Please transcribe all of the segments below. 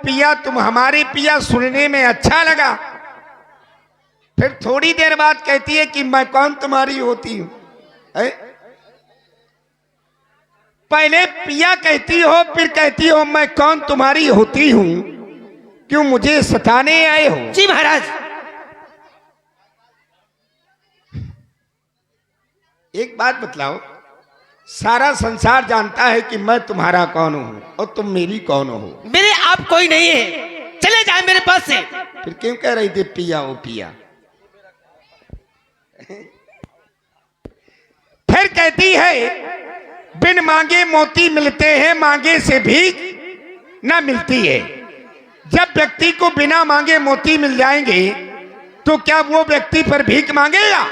पिया तुम हमारे पिया, सुनने में अच्छा लगा। फिर थोड़ी देर बाद कहती है कि मैं कौन तुम्हारी होती हूं। पहले पिया कहती हो, फिर कहती हो मैं कौन तुम्हारी होती हूं, क्यों मुझे सताने आए हो? जी महाराज। एक बात बतलाओ, सारा संसार जानता है कि मैं तुम्हारा कौन हूं और तुम मेरी कौन हो? मेरे आप कोई नहीं है, चले जाए मेरे पास से। फिर क्यों कह रही थी पिया ओ पिया? फिर कहती है बिन मांगे मोती मिलते हैं, मांगे से भीख न मिलती है। जब व्यक्ति को बिना मांगे मोती मिल जाएंगे तो क्या वो व्यक्ति पर भीख मांगेगा?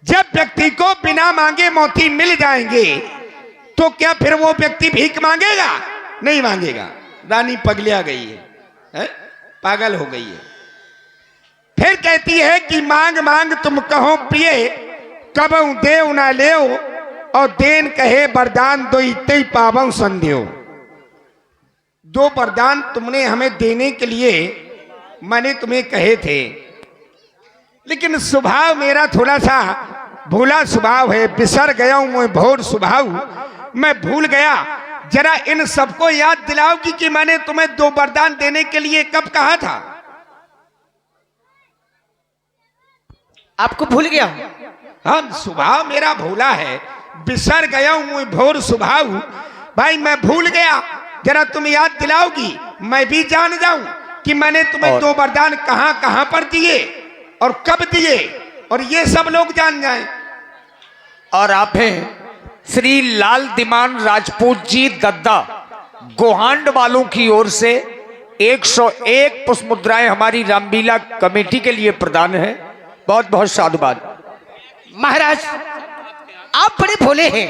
जब व्यक्ति को बिना मांगे मोती मिल जाएंगे तो क्या फिर वो व्यक्ति भीख मांगेगा? नहीं मांगेगा। रानी पगलिया गई है? पागल हो गई है। फिर कहती है कि मांग मांग तुम कहो प्रिय, कब देव ना ले, और देन कहे वरदान दो इतने पावं संध्यो। दो वरदान तुमने हमें देने के लिए मैंने तुम्हें कहे थे, लेकिन स्वभाव मेरा थोड़ा सा भूला स्वभाव है। बिसर गया हूं मैं भोर स्वभाव, मैं भूल गया। जरा इन सबको याद दिलाओगी कि मैंने तुम्हें दो वरदान देने के लिए कब कहा था? आपको भूल गया? हाँ, स्वभाव मेरा भूला है। बिसर गया हूं मैं भोर स्वभाव, भाई मैं भूल गया। जरा तुम याद दिलाओगी, मैं भी जान जाऊं कि मैंने तुम्हें दो वरदान कहां कहां पर दिए और कब दिए, और ये सब लोग जान जाएं। और आप हैं श्री लाल दिमान राजपूत जी दद्दा, गोहांड वालों की ओर से 101 पुष्प मुद्राएं हमारी रामलीला कमेटी के लिए प्रदान है। बहुत बहुत साधुवाद। महाराज आप बड़े भोले हैं।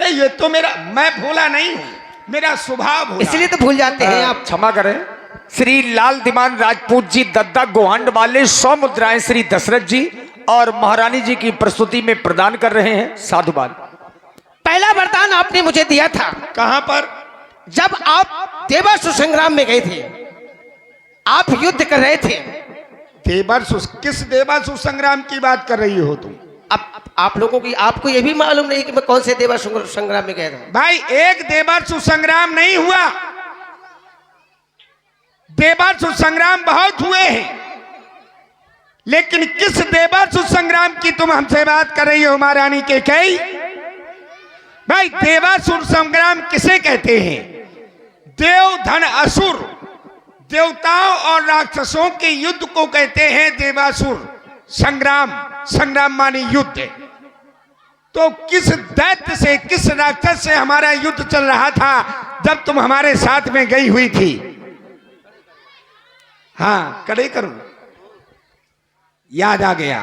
नहीं, ये तो मेरा, मैं भोला नहीं हूं, मेरा स्वभाव भोला। इसलिए तो भूल जाते हैं आप। क्षमा करें। श्री लाल दिमान राजपूत जी दद्दा गोहांड वाले 100 मुद्राएं श्री दशरथ जी और महारानी जी की प्रस्तुति में प्रदान कर रहे हैं। साधुवाद। पहला वरदान आपने मुझे दिया था। कहां पर? जब आप देवासुर संग्राम में गए थे, आप युद्ध कर रहे थे। देवासुर? किस देवासुर संग्राम की बात कर रही हो तुम? अब आप लोगों की, आपको यह भी मालूम नहीं कि मैं कौन से देवासुर संग्राम में गया था? भाई एक देवासुर संग्राम नहीं हुआ, देवासुर संग्राम बहुत हुए हैं, लेकिन किस देवासुर संग्राम की तुम हमसे बात कर रही हो महारानी के कई? भाई देवासुर संग्राम किसे कहते हैं? देव धन असुर, देवताओं और राक्षसों के युद्ध को कहते हैं देवासुर संग्राम। संग्राम माने युद्ध। तो किस दैत्य से, किस राक्षस से हमारा युद्ध चल रहा था जब तुम हमारे साथ में गई हुई थी? हाँ, कड़े करूं, याद आ गया।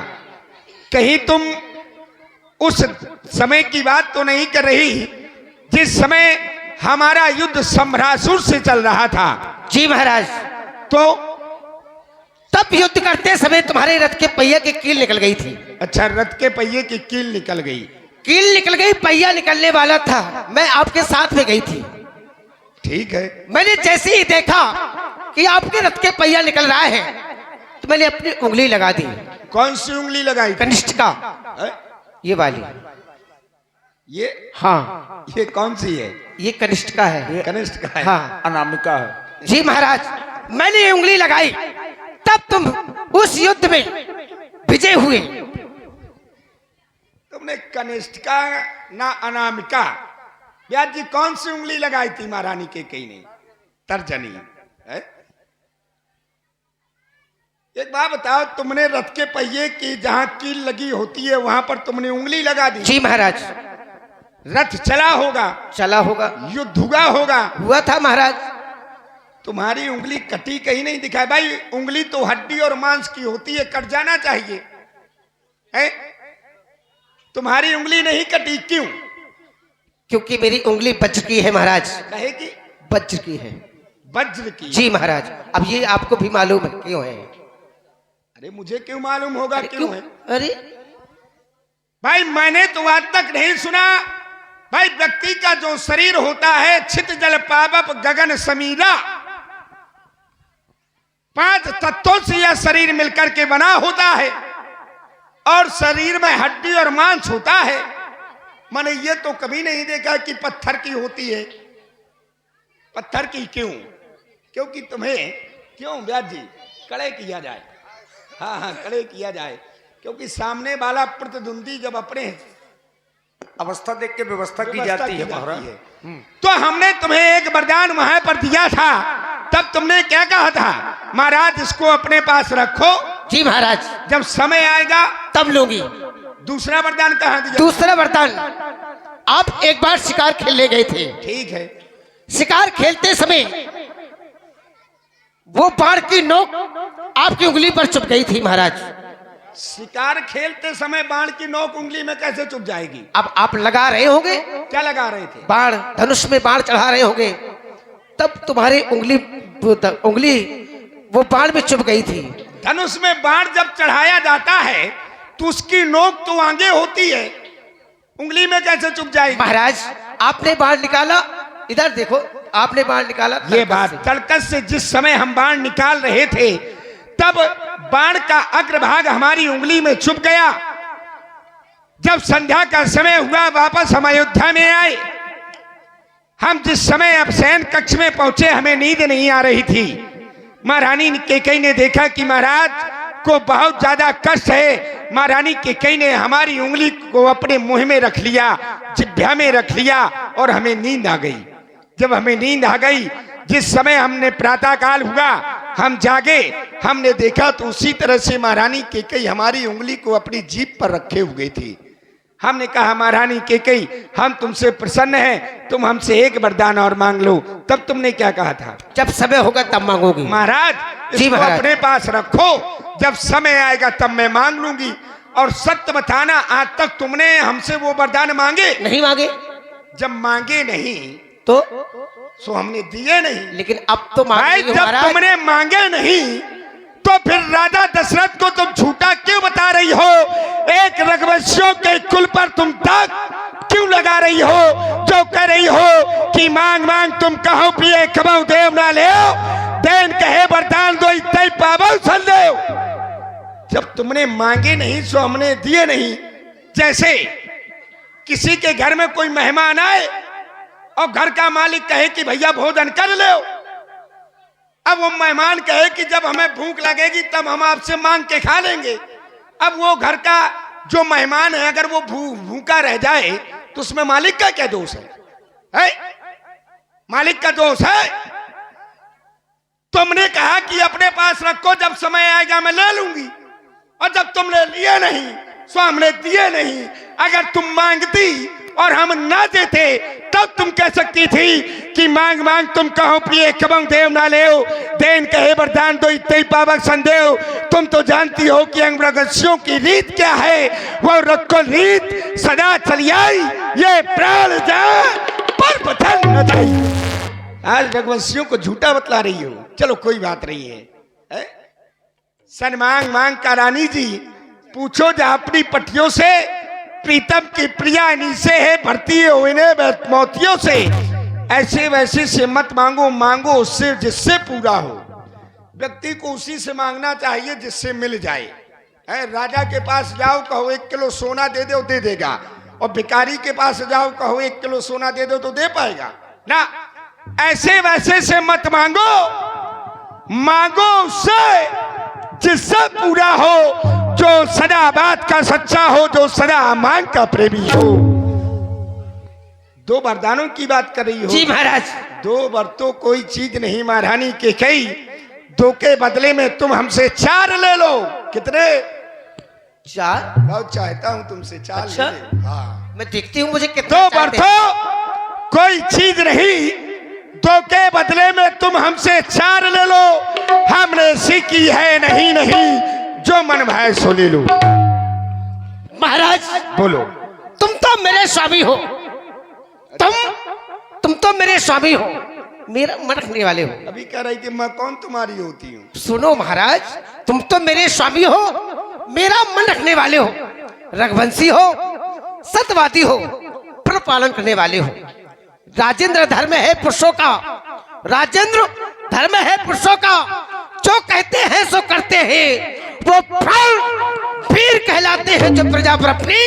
कहीं तुम उस समय की बात तो नहीं कर रही जिस समय हमारा युद्ध सम्रासुर से चल रहा था? जी महाराज। तो तब युद्ध करते समय तुम्हारे रथ के पहिया की कील निकल गई थी। अच्छा, रथ के पहिए की कील निकल गई? कील निकल गई, पहिया निकलने वाला था। मैं आपके साथ में गई थी। ठीक है। मैंने जैसे ही देखा कि आपके रथ के पहिया निकल रहा है तो मैंने अपनी उंगली लगा दी। कौन सी उंगली लगाई? कनिष्ठिका, ये वाली। ये? हाँ। ये कौन सी है? ये कनिष्ठिका है। कनिष्ठ का है? हाँ, अनामिका है। जी महाराज। मैंने ये उंगली लगाई, तब तुम उस युद्ध में विजय हुए। तुमने कनिष्ठिका ना अनामिका, ब्याज जी कौन सी उंगली लगाई थी महारानी के कहीं? नहीं, तर्जनी है? एक बात बताओ, तुमने रथ के पहिए की जहां कील लगी होती है वहां पर तुमने उंगली लगा दी? जी महाराज। रथ चला होगा? चला होगा। युद्ध हुआ होगा? हुआ था महाराज। तुम्हारी उंगली कटी कहीं नहीं दिखाई। भाई उंगली तो हड्डी और मांस की होती है, कट जाना चाहिए है? तुम्हारी उंगली नहीं कटी, क्यों? क्योंकि मेरी उंगली वज्र की है महाराज। कहेगी? वज्र की है। वज्र की? जी महाराज। अब ये आपको भी मालूम है क्यों है? अरे मुझे क्यों मालूम होगा क्यों है? अरे भाई मैंने तो आज तक नहीं सुना भाई व्यक्ति का जो शरीर होता है, छित जल पावप गगन समीरा, 5 तत्वों से यह शरीर मिलकर के बना होता है और शरीर में हड्डी और मांस होता है। मैंने ये तो कभी नहीं देखा कि पत्थर की होती है। पत्थर की क्यों? क्योंकि तुम्हें क्यों व्यास जी कड़े किया जाए। हाँ, कड़े किया जाए, क्योंकि सामने वाला प्रतिद्वंदी जब अपने अवस्था देख के व्यवस्था की जाती है महाराज। तो हमने तुम्हें एक वरदान वहां पर दिया था, तब तुमने क्या कहा था? महाराज इसको अपने पास रखो, जी महाराज, जब समय आएगा तब लूंगी। दूसरा वरदान कहाँ दिया? दूसरा वरदान, आप एक बार शिकार खेलने गए थे। ठीक है। शिकार खेलते समय वो बाण की नोक आपकी उंगली पर चुभ गई थी महाराज। शिकार खेलते समय बाण की नोक उंगली में कैसे चुभ जाएगी? अब आप लगा रहे होंगे, क्या लगा रहे थे? बाण, धनुष में बाण चढ़ा रहे होंगे, तब तुम्हारी उंगली वो बाण में चुभ गई थी। धनुष में बाण जब चढ़ाया जाता है तो उसकी नोक तो आगे होती है, उंगली में कैसे चुभ जाएगी? महाराज आपने बाण निकाला, इधर देखो, आपने बाण निकाला। ये बात तड़कस से जिस समय हम बाण निकाल रहे थे तब बाण का अग्रभाग हमारी उंगली में चुभ गया। जब संध्या का समय हुआ, वापस हम अयोध्या में आए। हम जिस समय अब शयन कक्ष में पहुंचे, हमें नींद नहीं आ रही थी। महारानी कैकेयी ने देखा कि महाराज को बहुत ज्यादा कष्ट है। महारानी कैकेयी ने हमारी उंगली को अपने मुंह में रख लिया, जिह्वा में रख लिया और हमें नींद आ गई। जब हमें नींद आ गई, जिस समय हमने प्रातः काल हुआ, हम जागे, हमने देखा तो उसी तरह से महारानी कैकेयी हमारी उंगली को अपनी जीभ पर रखे हुए थी। हमने कहा महारानी कैकेयी, हम तुमसे प्रसन्न हैं, तुम हमसे एक वरदान और मांग लो। तब तुमने क्या कहा था? जब समय होगा तब मांगोगी। महाराज जी इसको महाराज। अपने पास रखो, जब समय आएगा तब मैं मांग लूंगी। और सत्य बताना, आज तक तुमने हमसे वो वरदान मांगे नहीं मांगे? जब मांगे नहीं तो सो हमने दिए नहीं। लेकिन अब तो भाई मांगेंगे जब महाराज। तुमने मांगे नहीं तो फिर राजा दशरथ को तुम झूठा क्यों बता रही हो? एक रघुवंशियों के कुल पर तुम दाग क्यों लगा रही हो, जो कह रही हो कि मांग मांग तुम कहो पिए कबहु देव ना ले, देन कहे वरदान दो इतई पावो संदेव। जब तुमने मांगे नहीं सो हमने दिए नहीं। जैसे किसी के घर में कोई मेहमान आए और घर का मालिक कहे कि भैया भोजन कर लो, अब वो मेहमान कहे कि जब हमें भूख लगेगी तब हम आपसे मांग के खा लेंगे। अब वो घर का जो मेहमान है अगर वो भूखा रह जाए तो उसमें मालिक का क्या दोष है? मालिक का दोष है। तुमने कहा कि अपने पास रखो, जब समय आएगा मैं ले लूंगी, और जब तुमने लिए नहीं सो हमने दिए नहीं। अगर तुम मांगती और हम ना देते तब तुम कह सकती थी कि मांग मांग तुम कहो पिए कबहु देव ना ले, देन कहे वरदान दो इतई पावक संदेव। तुम तो जानती हो कि अंगरक्षियों की रीत क्या है, वो रखो रीत सदा चली आई, ये प्राण जाए पर बदल न जाए। आज रघुवंशियों को झूठा बतला रही हो, चलो कोई बात नहीं है। सन मांग मांग का रानी जी पूछो जा अपनी पटियों से, प्रीतम की प्रिया इन्हीं से है, भरती है इन्हें मोतियों से। ऐसे वैसे से मत मांगो, मांगो उससे जिससे पूरा हो। व्यक्ति को उसी से मांगना चाहिए जिससे मिल जाए। राजा के पास जाओ कहो 1 किलो सोना दे दो, दे देगा, और भिखारी के पास जाओ कहो 1 किलो सोना दे दो तो दे पाएगा ना। ऐसे वैसे से मत मांगो, मांगो उससे जिससे पूरा हो, जो सदा बात का सच्चा हो, जो सदा मांग का प्रेमी हो। 2 वरदानों की बात कर रही हो? जी महाराज। 2 वर तो कोई चीज नहीं महारानी कैकेयी, 2 के बदले में तुम हमसे 4 ले लो। कितने? 4? बहुत चाहता हूं तुमसे 4 अच्छा? ले ले। हाँ। मैं देखती हूँ मुझे कितना 2 वर तो कोई चीज नहीं, 2 के बदले में तुम हमसे 4 ले लो। हमने सीखी है नहीं नहीं, जो मन भाए सो ले लो। महाराज बोलो। तुम तो मेरे स्वामी हो, तुम तो मेरे स्वामी हो, मेरा मन रखने वाले हो। अभी कह रही थी मैं कौन तुम्हारी होती हूँ? सुनो महाराज, तुम तो मेरे स्वामी हो, मेरा मन रखने वाले हो, रघुवंशी हो, सत्यवादी हो, धर्म पालन करने वाले हो। राजेंद्र धर्म है पुरुषों का, राजेंद्र धर्म है पुरुषों का, जो कहते हैं सो करते हैं, वो प्राण वीर कहलाते हैं जो प्रजा पर अपनी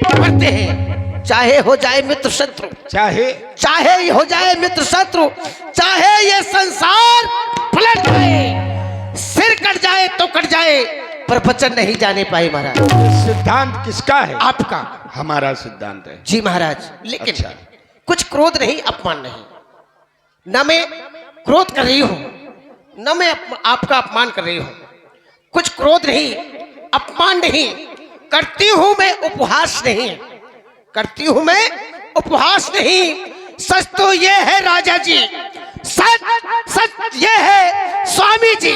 करते हैं। चाहे हो जाए मित्र शत्रु, चाहे हो जाए मित्र शत्रु, चाहे ये संसार पलट जाए, सिर कट जाए तो कट जाए, पर वचन नहीं जाने पाए महाराज। सिद्धांत किसका है? आपका। हमारा सिद्धांत है। जी महाराज, लेकिन अच्छा। कुछ क्रोध नहीं, अपमान नहीं। न मैं क्रोध कर रही हूं, न मैं आपका अपमान कर रही हूं। कुछ क्रोध नहीं, अपमान नहीं करती हूं मैं, उपहास नहीं करती हूं मैं, उपहास नहीं। सच तो ये है राजा जी, सच ये है स्वामी जी,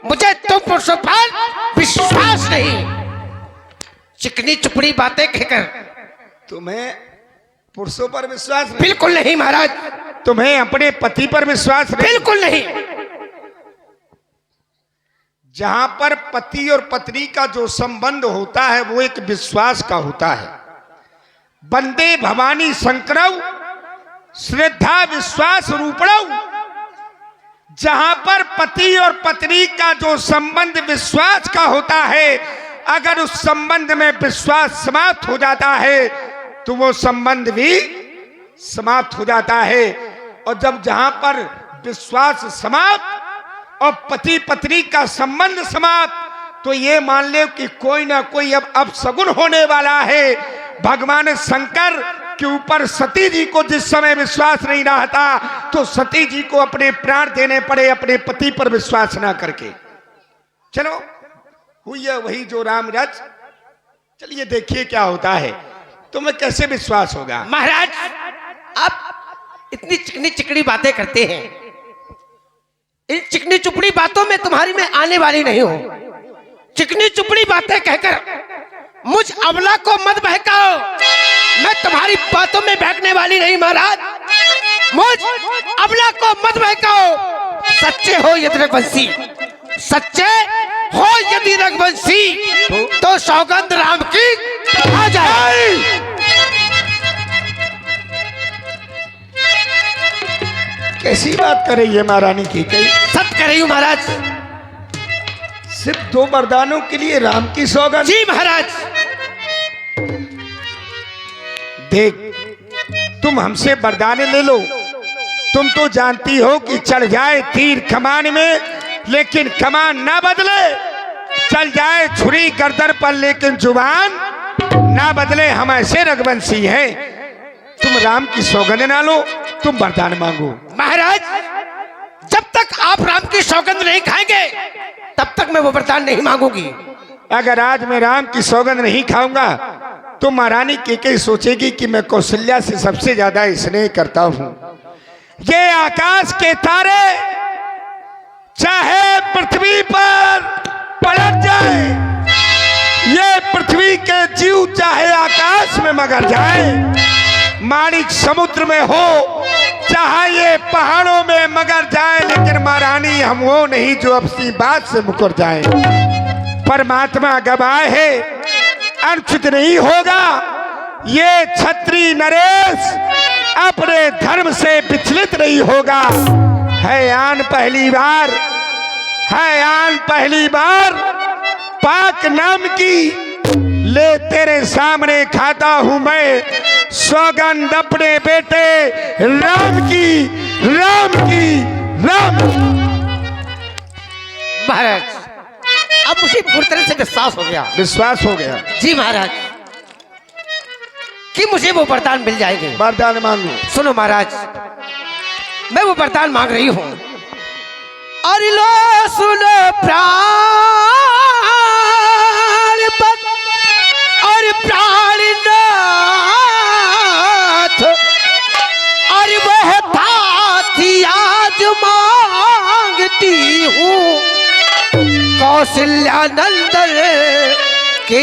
मुझे तुम पुरुषों पर विश्वास नहीं। चिकनी चुपड़ी बातें कहकर तुम्हें पुरुषों पर विश्वास नहीं? बिल्कुल नहीं महाराज। तुम्हें अपने पति पर विश्वास नहीं? बिल्कुल नहीं। जहां पर पति और पत्नी का जो संबंध होता है वो एक विश्वास का होता है। वंदे भवानी शंकरौ श्रद्धा विश्वास रूपणौ। जहां पर पति और पत्नी का जो संबंध विश्वास का होता है, अगर उस संबंध में विश्वास समाप्त हो जाता है तो वो संबंध भी समाप्त हो जाता है। और जब जहां पर विश्वास समाप्त और पति पत्नी का संबंध समाप्त, तो ये मान ले कि कोई ना कोई अब सगुन होने वाला है। भगवान शंकर के ऊपर सती जी को जिस समय विश्वास नहीं रहा था, तो सती जी को अपने प्राण देने पड़े अपने पति पर विश्वास ना करके। चलो हुई है वही जो राम रच। चलिए देखिए क्या होता है, तुम्हें कैसे विश्वास होगा? महाराज, आप इतनी चिकनी चिकनी बातें करते हैं, इन चिकनी चुपड़ी बातों में तुम्हारी मैं आने वाली नहीं हूं। चिकनी चुपड़ी बातें कहकर मुझ अबला को मत बहकाओ, मैं तुम्हारी बातों में बहकने वाली नहीं महाराज। मुझ अबला को मत बहकाओ। सच्चे हो यदि रघुवंशी, सच्चे हो यदि रघुवंशी, तो सौगंध राम की आ जाए। कैसी बात कर रही है महारानी की? कई सत कर रही हूं महाराज। सिर्फ 2 वरदानों के लिए राम की सौगंध? जी महाराज। देख, तुम हमसे वरदान ले लो। तुम तो जानती हो कि चढ़ जाए तीर कमान में लेकिन कमान ना बदले, चल जाए छुरी गर्दन पर लेकिन जुबान ना बदले। हम ऐसे रघुवंशी हैं। तुम राम की सौगंध ना लो, तुम वरदान मांगो। महाराज, जब तक आप राम की सौगंध नहीं खाएंगे तब तक मैं वो वरदान नहीं मांगूंगी। अगर आज मैं राम की सौगंध नहीं खाऊंगा तो महारानी केकई सोचेगी कि मैं कौशल्या से सबसे ज्यादा स्नेह करता हूं। ये आकाश के तारे चाहे पृथ्वी पर पलट जाए, ये पृथ्वी के जीव चाहे आकाश में मगर जाए, माणिक समुद्र में हो चाहे ये पहाड़ों में मगर जाए, लेकिन महारानी हम वो नहीं जो अपनी बात से मुकर जाए। परमात्मा गवाह है, अनुचित नहीं होगा ये क्षत्रिय नरेश अपने धर्म से विचलित नहीं होगा। है आन पहली बार, है आन पहली बार पाक नाम की, ले तेरे सामने खाता हूं मैं सौगंध अपने बेटे राम की, राम की, राम। महाराज, अब मुझे पूरी तरह से विश्वास हो गया। विश्वास हो गया? जी महाराज, कि मुझे वो वरदान मिल जाएंगे। वरदान मांगो। सुनो महाराज, मैं वो वरदान मांग रही हूं। और लो सुनो प्राण पद और प्राणनाथ, और वह बात आज मांगती हूँ कौशल्या नंदन